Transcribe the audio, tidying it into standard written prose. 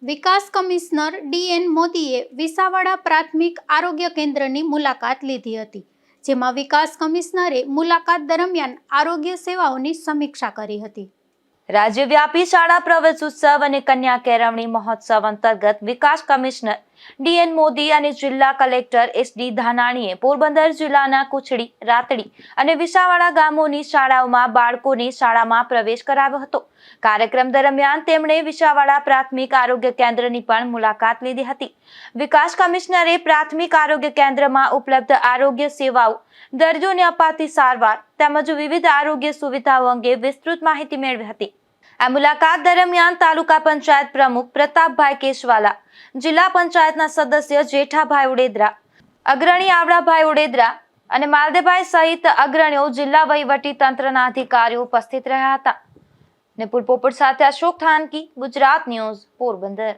વિકાસ commissioner ડી.એન. મોદીએ વિસાવડા પ્રાથમિક આરોગ્ય કેન્દ્રની મુલાકાત લીધી હતી, જેમાં વિકાસ કમિશનરે મુલાકાત દરમિયાન આરોગ્ય સેવાઓની સમીક્ષા કરી હતી. રાજ્યવ્યાપી શાળા પ્રવેશોત્સવ અને કન્યા કેળવણી મહોત્સવ અંતર્ગત વિકાસ કમિશનર ડી.એન. મોદી અને જિલ્લા કલેક્ટર એસ.ડી. ધાનાણીએ પોરબંદર જિલ્લાના કુચડી, રાતડી અને વિસાવડા ગામોની શાળાઓમાં બાળકોને શાળામાં પ્રવેશ કરાવ્યો હતો. કાર્યક્રમ દરમિયાન તેમણે વિસાવડા પ્રાથમિક આરોગ્ય કેન્દ્રની પણ મુલાકાત લીધી હતી. વિકાસ કમિશનરે પ્રાથમિક આરોગ્ય કેન્દ્રમાં ઉપલબ્ધ આરોગ્ય સેવાઓ, દર્દીઓને અપાતી સારવાર તેમજ વિવિધ આરોગ્ય સુવિધાઓ અંગે વિસ્તૃત માહિતી મેળવી હતી. આ મુલાકાત દરમિયાન તાલુકા પંચાયત પ્રમુખ પ્રતાપભાઈ કેશવાલા, જિલ્લા પંચાયતના સદસ્ય જેઠાભાઈ ઉડેદરા, અગ્રણી આવડાભાઈ ઉડેદરા અને માલદેભાઈ સહિત અગ્રણીઓ, જિલ્લા વહીવટી તંત્રના અધિકારીઓ ઉપસ્થિત રહ્યા હતા. નિપુલ પોપટ સાથે અશોક થાનકી, ગુજરાત ન્યૂઝ, પોરબંદર.